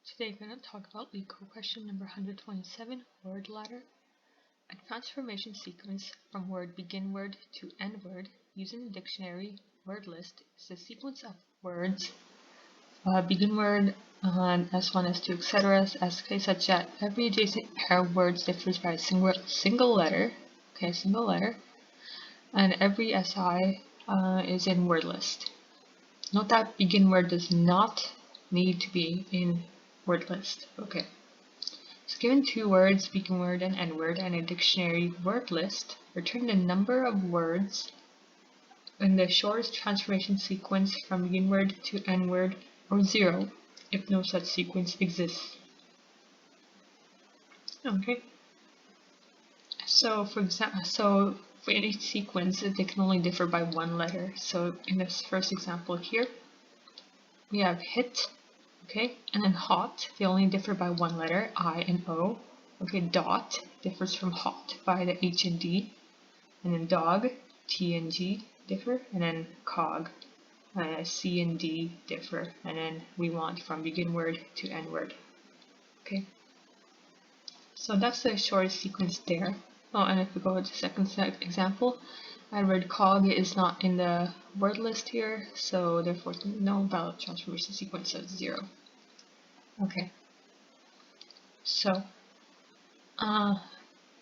Today we're going to talk about LeetCode question number 127, word ladder. A transformation sequence from word begin word to end word using the dictionary word list is a sequence of words, begin word, S1, S2, etc. SK such that every adjacent pair of words differs by a single letter, and every SI is in word list. Note that begin word does not need to be in word list. Okay. So given two words, begin word and end word, and a dictionary word list, return the number of words in the shortest transformation sequence from begin word to end word, or 0 if no such sequence exists. Okay. So for each sequence, they can only differ by one letter. So in this first example here, we have hit. Okay, and then hot, they only differ by one letter, I and O. Okay, dot differs from hot by the H and D. And then dog, T and G differ. And then cog, C and D differ. And then we want from begin word to end word. Okay, so that's the shortest sequence there. Oh, and if we go to the second example, I read cog is not in the word list here, so therefore no valid transformation sequence of 0. Okay, so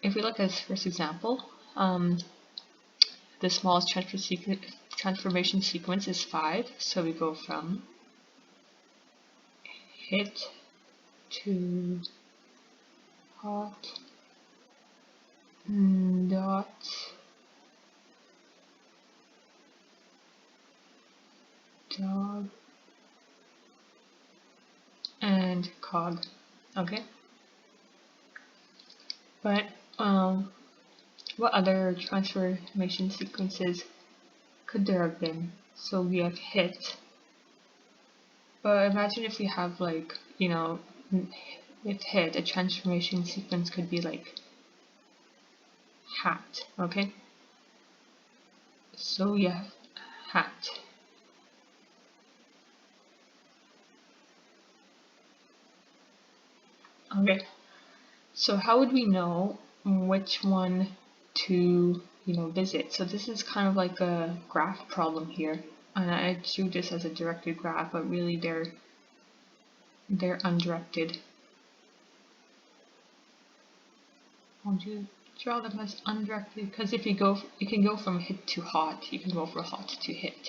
if we look at this first example, the smallest transformation sequence is 5, so we go from hit to hot, dot, dog, and cog. Okay, but what other transformation sequences could there have been? So we have hit, but imagine if we have like, with hit, a transformation sequence could be like hat. Okay, so we have hat. Okay, so how would we know which one to visit? So this is kind of like a graph problem here, and I drew this as a directed graph, but really they're undirected. I'll draw them as undirected because if you can go from hit to hot, you can go from hot to hit.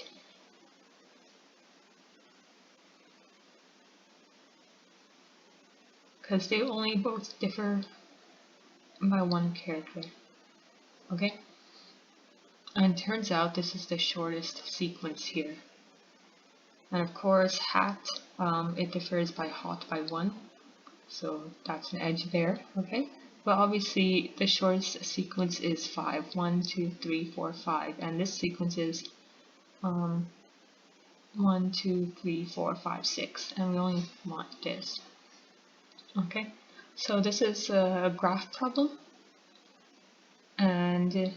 Because they only both differ by one character. Okay? And it turns out this is the shortest sequence here. And of course, hat, it differs by hot by 1. So that's an edge there, okay? But obviously, the shortest sequence is 5. 1, 2, 3, 4, 5. And this sequence is 1, 2, 3, 4, 5, 6. And we only want this. Okay, so this is a graph problem, and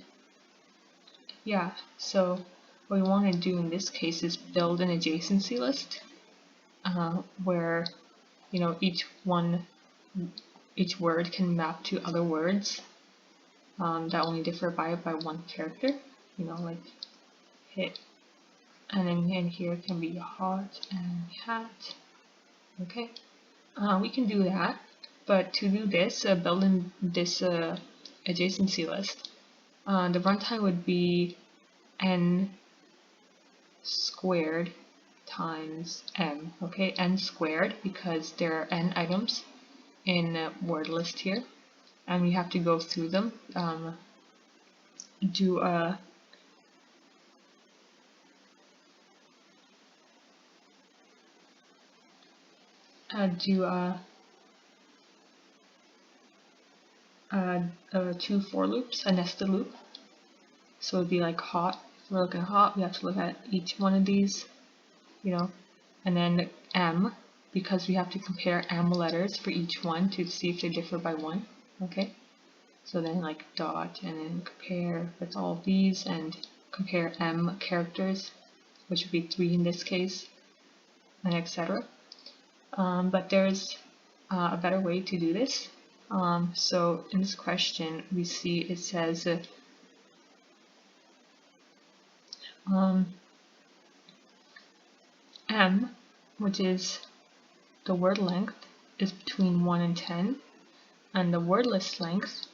yeah, so what we want to do in this case is build an adjacency list where each word can map to other words that only differ by one character, like hit, and then in here can be hot and hat. Okay. We can do that, but to do this, building this adjacency list, the runtime would be n squared times m, okay, n squared because there are n items in a word list here, and we have to go through them, do a two for loops, a nested loop. So it'd be like hot. If we're looking at hot, we have to look at each one of these, and then m, because we have to compare m letters for each one to see if they differ by 1. Okay, so then like dot, and then compare with all of these and compare m characters, which would be 3 in this case, and etc. But there's a better way to do this. So in this question, we see it says M, which is the word length, is between 1 and 10, and the word list length,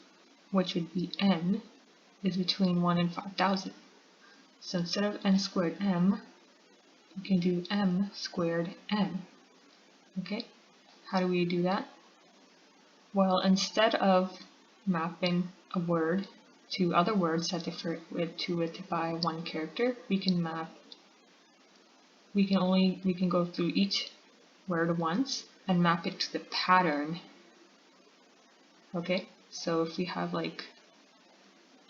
which would be N, is between 1 and 5,000. So instead of N squared M, we can do M squared N. Okay, how do we do that? Well, instead of mapping a word to other words that differ to it by one character, we can go through each word once and map it to the pattern. Okay, so if we have like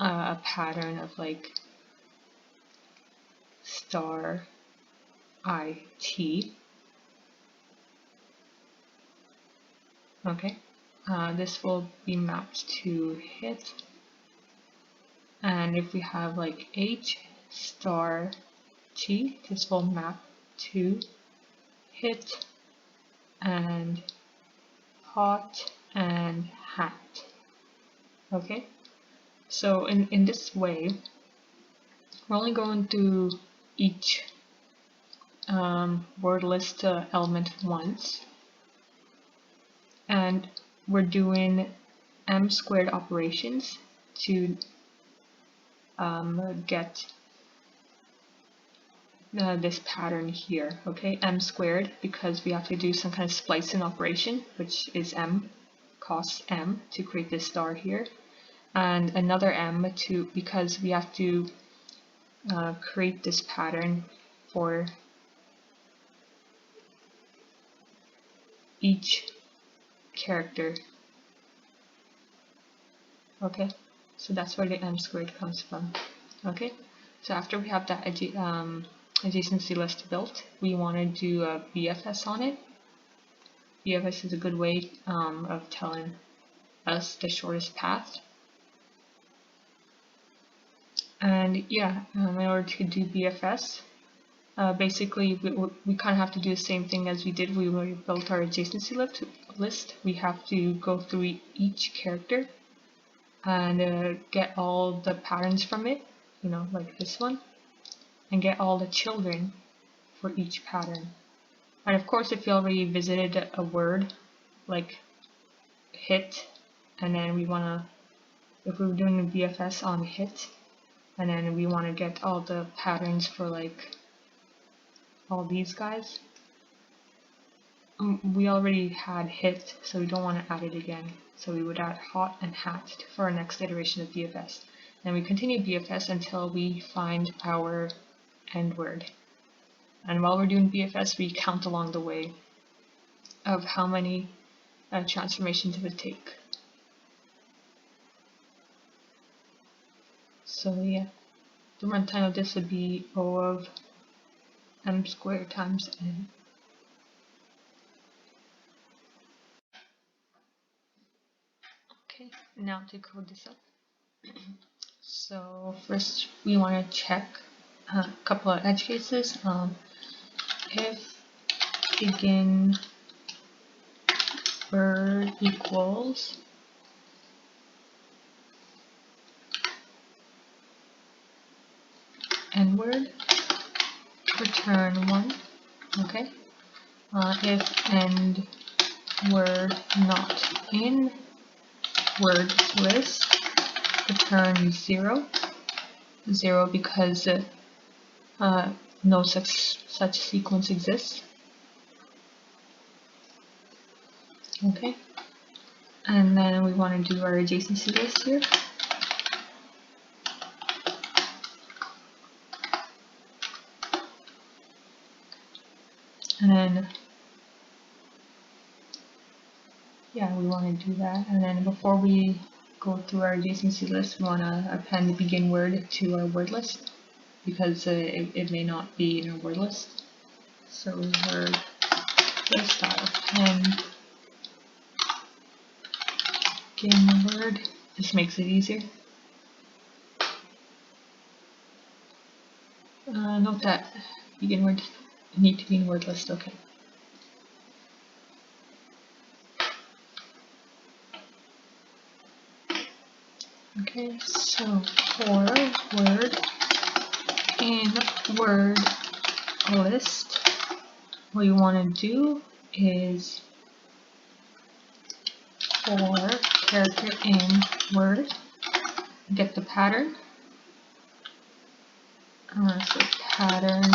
a pattern of like star IT, okay, this will be mapped to hit. And if we have like H star T, this will map to hit and hot and hat. Okay, so in this way, we're only going through each word list element once, and we're doing M squared operations to get this pattern here. Okay, M squared because we have to do some kind of splicing operation, which is M, costs M to create this star here, and another M because we have to create this pattern for each character. Okay, so that's where the M squared comes from. Okay, so after we have that adjacency list built, we want to do a BFS on it. BFS is a good way of telling us the shortest path. And yeah, in order to do BFS, basically we kind of have to do the same thing as we did when we built our adjacency list. We have to go through each character and get all the patterns from it, you know, like this one, and get all the children for each pattern. And of course, if you already visited a word like hit, and then we want to, if we were doing a BFS on hit, and then we want to get all the patterns for like all these guys, we already had hit, so we don't want to add it again. So we would add hot and hat for our next iteration of BFS. And we continue BFS until we find our end word. And while we're doing BFS, we count along the way of how many transformations it would take. So yeah, the runtime of this would be O of M squared times N. Okay, now to code this up. So first we want to check a couple of edge cases. If begin word equals end word, return 1. Okay. If end word not in word list, return 0. 0 because no such sequence exists. Okay. And then we want to do our adjacency list here. And then, yeah, we want to do that. And then before we go through our adjacency list, we want to append the begin word to our word list because it may not be in our word list. So word list dot append begin word. This makes it easier. Note that begin word need to be in word list. Okay. Okay, so for word in word list, what you want to do is for character in word, get the pattern. So pattern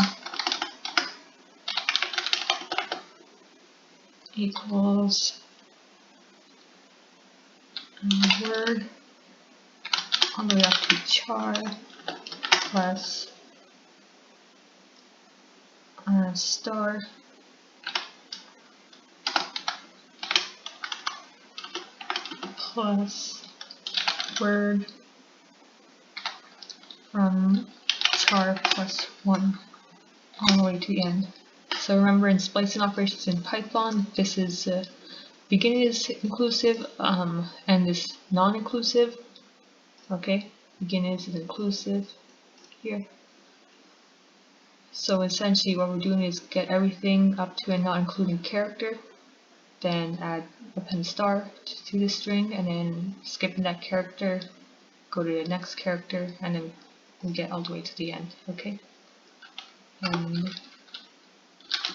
equals word all the way up to char plus star plus word from char plus 1 all the way to the end. So remember, in splicing operations in Python, this is beginning is inclusive, end is non-inclusive. Okay, beginning is inclusive here. So essentially what we're doing is get everything up to and not including character, then add append star to the string, and then skipping that character, go to the next character, and then we get all the way to the end. Okay, and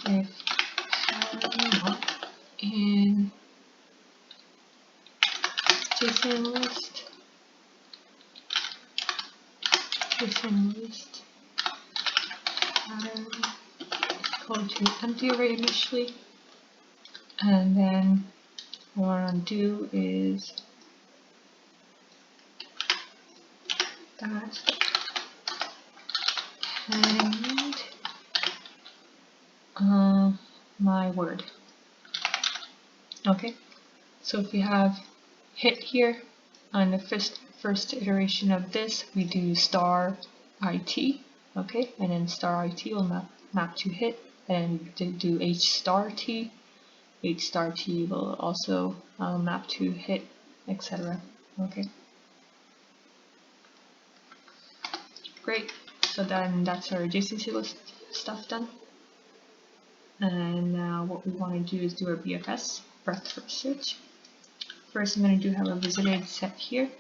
if not in JSON list pattern equal to empty array initially, and then what I want to do is that and my word. Okay, so if we have hit here on the first iteration of this, we do star it. Okay, and then star it will map to hit, and do h star t. H star t will also map to hit, etc. Okay, great. So then that's our JSON list stuff done. And now what we want to do is do our BFS, breadth first search. First, I'm going to have a visited set here.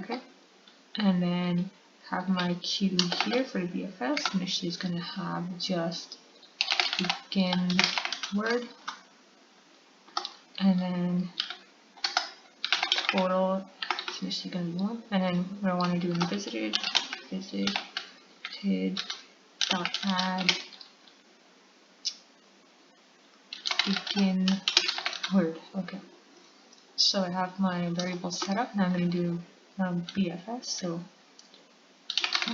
Okay, and then have my queue here for the BFS. Initially, it's going to have just begin word, and then total. It's initially going to be 1, and then what I want to do in visited dot add begin word. Okay, so I have my variable set up. Now I'm going to do BFS. So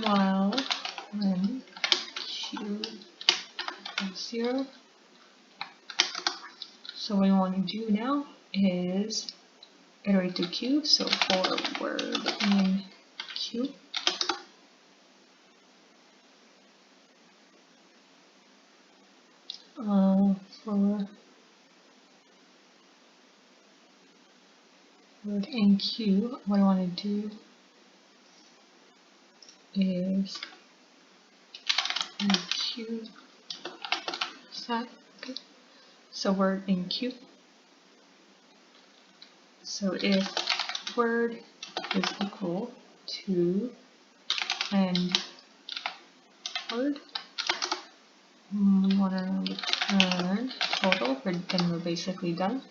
while when q equals 0. So what I want to do now is iterate to q. So for word in q, for word in q, what I want to do is q set. Okay, so word in q. So if word is equal to end word, we want to return total, then we're basically done.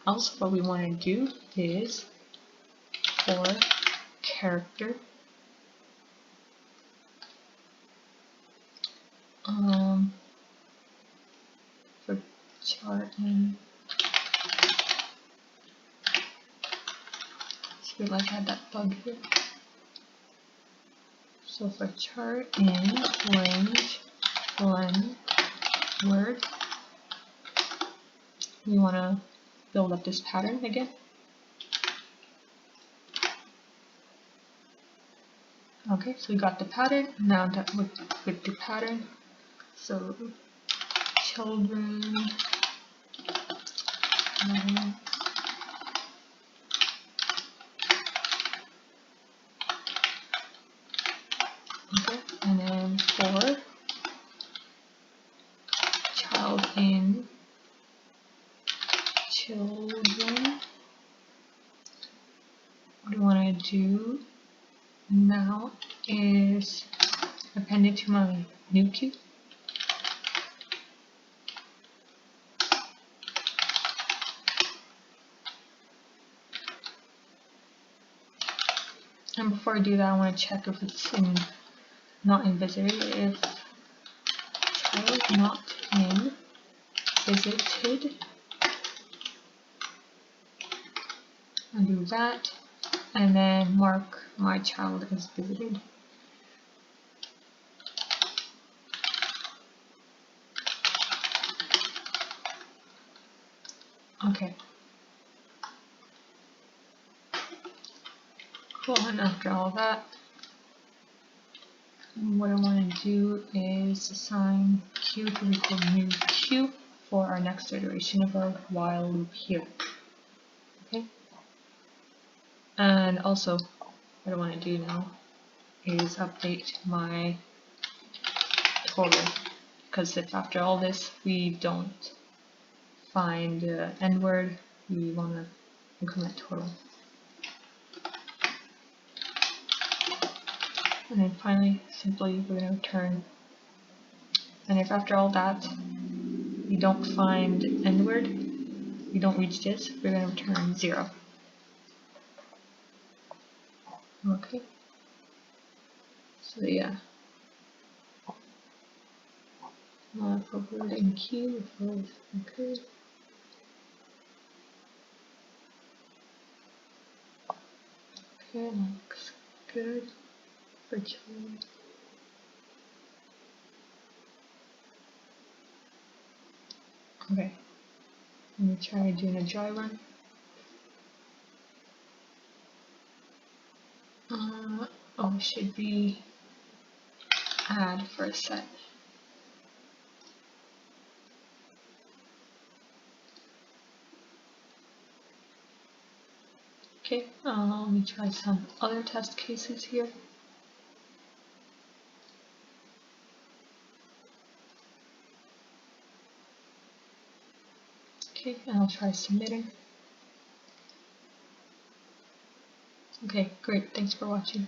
Else what we want to do is for character for chart and just realized I had that bug here. So for chart in range blend word, we want to build up this pattern again. Okay, so we got the pattern. Now that with the pattern, so children, okay, and then for child in children, do now is append it to my new queue. And before I do that, I want to check if it's not in visited. If child not in visited, I'll do that, and then mark my child as visited. Okay. Cool, and after all that, what I want to do is assign q to equal new q for our next iteration of our while loop here. Okay. And also, what I want to do now is update my total, because if after all this we don't find the end word, we want to increment total. And then finally, simply we're going to return. And if after all that we don't find end word, we don't reach this, we're going to return 0. Okay. So yeah. Forwarding queue was okay. Okay, looks good for children. Okay, let me try doing a dry run. Oh, should be add for a set. Okay, let me try some other test cases here. Okay, and I'll try submitting. Okay, great. Thanks for watching.